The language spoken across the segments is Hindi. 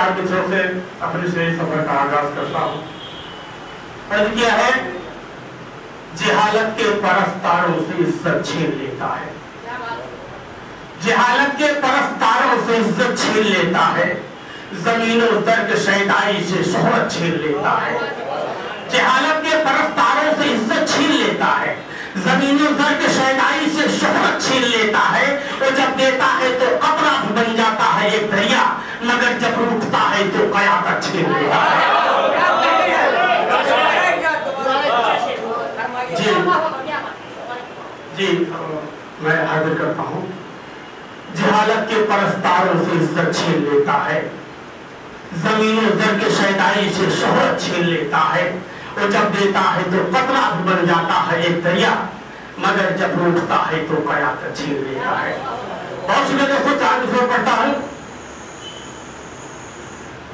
चार मित्रों से अपने से सफर का आगाज करता हूँ। अर्ज किया है, जहालत के परस्तारों से इज्जत छीन लेता है, जहालत के परस्तारों से इज्जत छीन लेता है, जमीनों दर्द शैताई से शोहरत छीन लेता है। जहालत के परस्तारों से इज्जत छीन लेता है, जमीनों दर्द शैताई से शोहरत छीन लेता है। वो जब देता है तो कतरा बन जाता है एक दरिया, मगर जब रूठता है तो कयामत छीन लेता है। जी मैं हाजिर करता हूँ। जहालत के परस्तारों से इज्जत छीन लेता है, जमीनों दर्द शैताई से शोहरत छीन लेता है। वो जब देता है तो कतरा बन जाता है एक दरिया, मगर जब रूठता है तो कयामत छीन लेता है। बहुत सी दोस्तों चार विषय पढ़ता हूँ,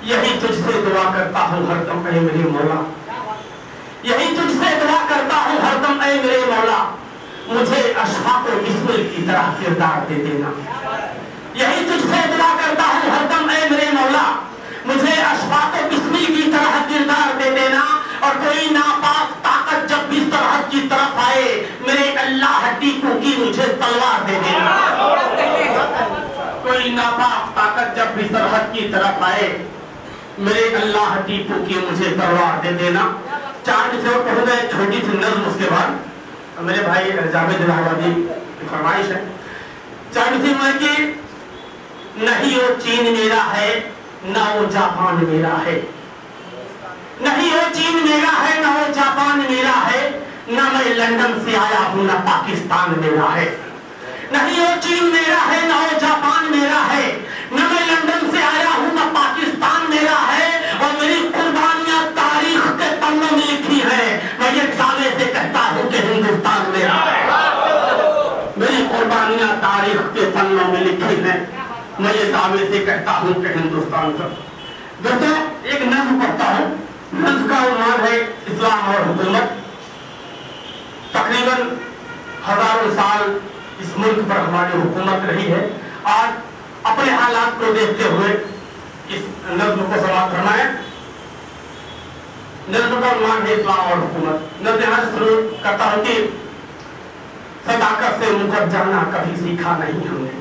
यही तुझसे दुआ करता हूँ हरदम ऐ मेरे मौला, यही तुझसे दुआ करता हूँ हरदम ऐ मेरे मौला, मुझे अशफाक और बिस्मिल की तरह किरदार दे देना। यही तुझसे दुआ करता हूँ हरदम ऐ मेरे मौला, मुझे अशफाक और बिस्मिल की तरह किरदार दे देना। और कोई नापाक ताकत जब भी सरहद की तरफ आए, मेरे अल्लाह टीकू की मुझे तलवार दे देना। कोई नापाक ताकत जब भी सरहद की तरफ आए, मेरे अल्लाह टीकू की मुझे तलवार दे देना। चार विषय पढ़ूंगा, एक छोटी सी नज़्म, उसके बाद मेरे भाई जावेद इलाहाबादी की फरमाइश है। चार विषय में कि नहीं वो चीन मेरा है, ना वो जापान मेरा है, नहीं वो चीन मेरा है, ना वो जापान मेरा है, ना मैं लंदन से आया हूँ, ना पाकिस्तान मेरा है। नहीं वो चीन मेरा है, ना वो जापान मेरा है, ना मैं लंदन से आया हूँ, ना पाकिस्तान मेरा है। और मेरी कुर्बानियां तारीख के पन्नों में लिखी है, मैं ये दावे से कहता हूँ कि हिंदुस्तान मेरा है। मेरी कुर्बानियां तारीख के पन्नों में लिखी है, मैं ये दावे से कहता हूँ कि हिंदुस्तान का। दोस्तों एक नज़्म पढ़ता हूँ, नज़्म का उन्वान है इस्लाम और हुकूमत। तकरीबन हजारों साल इस मुल्क पर हमारी हुकूमत रही है। आज अपने हालात को देखते हुए इस नज़्म को समाप्त करना है। नज़्म का उन्वान है इस्लाम और हुकूमत। नज़्म यहाँ से शुरू करता हूँ कि सदाकत से मुकर जाना कभी सीखा नहीं हमने,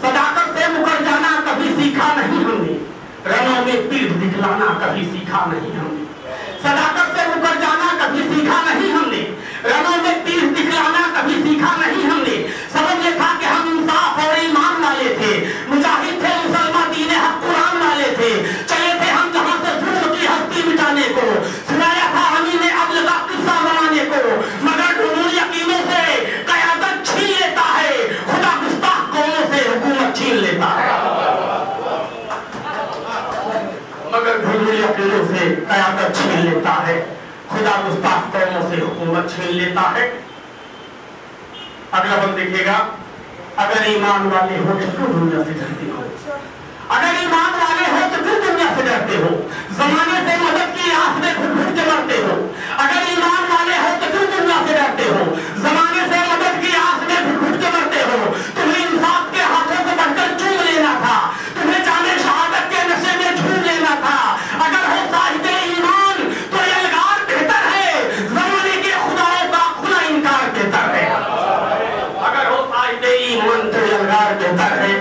सदाकत से मुकर जाना कभी सीखा नहीं हमने, रनों में पीठ दिखलाना कभी सीखा नहीं हमने। सदाकत से मुकर जाना कभी सीखा नहीं हमने, रनों में पीठ दिखलाना कभी सीखा नहीं हमने। सबक ये था कि हम इंसाफ और ईमान वाले थे, मुजाहिद थे, मुसलमान दीन हक कुरान वाले थे, चले थे हम जहां से जुल्म की हस्ती मिटाने को, सुनाया था हमी ने अदल का किस्सा बनाने को, मगर डुमूर यकीनों से क़यादत छीन लेता है, खुदा गुस्ताख कौमों से हुकूमत छीन लेता है। मगर डुमूर यकीनों से क़यादत छीन लेता है, खुदा गुस्ताख कौमों से हुकूमत छीन लेता है। अगला बंद देखिएगा, अगर ईमान वाले हो तो क्यों दुनिया से डरते हो, अगर ईमान वाले हो तो क्यों दुनिया से डरते हो, जमाने से मदद की आस में घुट घुट के मरते हो। अगर ईमान वाले हो तो क्यों दुनिया से डरते हो, जमाने से मदद की आस में घुट घुट के मरते हो। तुम्हें इंसाफ के हाथों को बढ़कर चूम लेना था, तुम्हें जाने शहादत के नशे में झूम लेना था। अगर हो साहिबे ईमान तो यलगार बेहतर है, जमाने के खुदाओं का खुला इनकार बेहतर है। अगर हो साहिबे ईमान तो यलगार बेहतर है,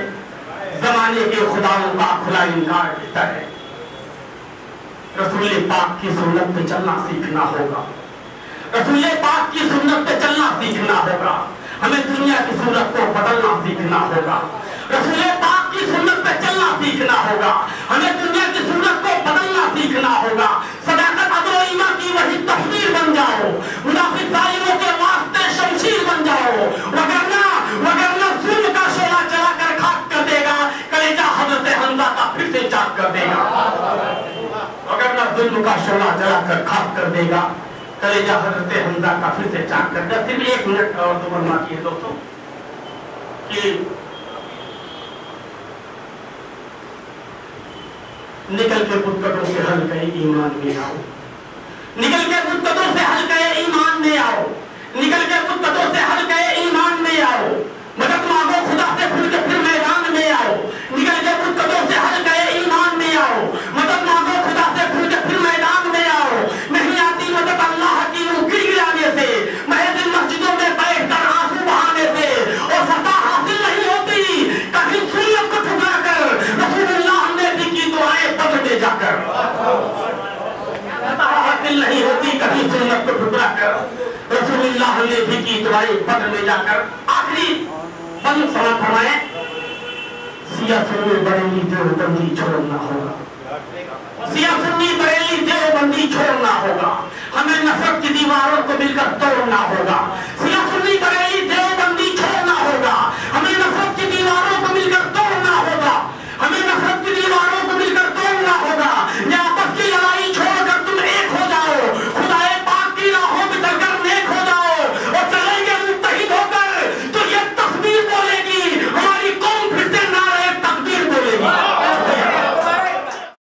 जमाने के खुदाओं का खुला इनकार बेहतर है। रसूल पाक की सुन्नत पे चलना सीखना होगा, रसूल पाक की सुन्नत पे चलना सीखना होगा। हमें दुनिया की सूरत को बदलना सीखना होगा, रसूल पाक की सुन्नत पे चलना सीखना होगा। हमें दुनिया की सूरत को बदलना सीखना होगा। सदाकत अदल और ईमान की वही तस्वीर बन जाओ, मुनाफिक जालिमों के वास्ते शमशीर बन जाओ, वगरना जुल्म का शोला चला कर खाक कर देगा, कलेजा हज़रत हमजा का फिर से चाक कर देगा। वगरना जुल्म का शोला जला कर खाक कर देगा, कलेजा हज़रत हमजा का फिर से चाक कर देगा। सिर्फ एक मिनट और तो बनना चाहिए दोस्तों कि निकल के पुस्तकों से हल्के ईमान में आओ, निकल के पुस्तकों से हल्के ईमान में आओ, निकल के पुस्तकों से हल्के ईमान में आओ। मदद मांगो खुदा से, खुल के फिर मैदान में आओ, निकल के पुस्तकों से हल्के ईमान में आओ। ने भी की तुम्हारे पद में जाकर आखिरी बंद समा फरमाए, सिया सुन्नी बरेली देवबंदी छोड़ना होगा, सिया सुन्नी बरेली देवबंदी छोड़ना होगा, हमें नफरत की दीवारों को मिलकर तोड़ना होगा,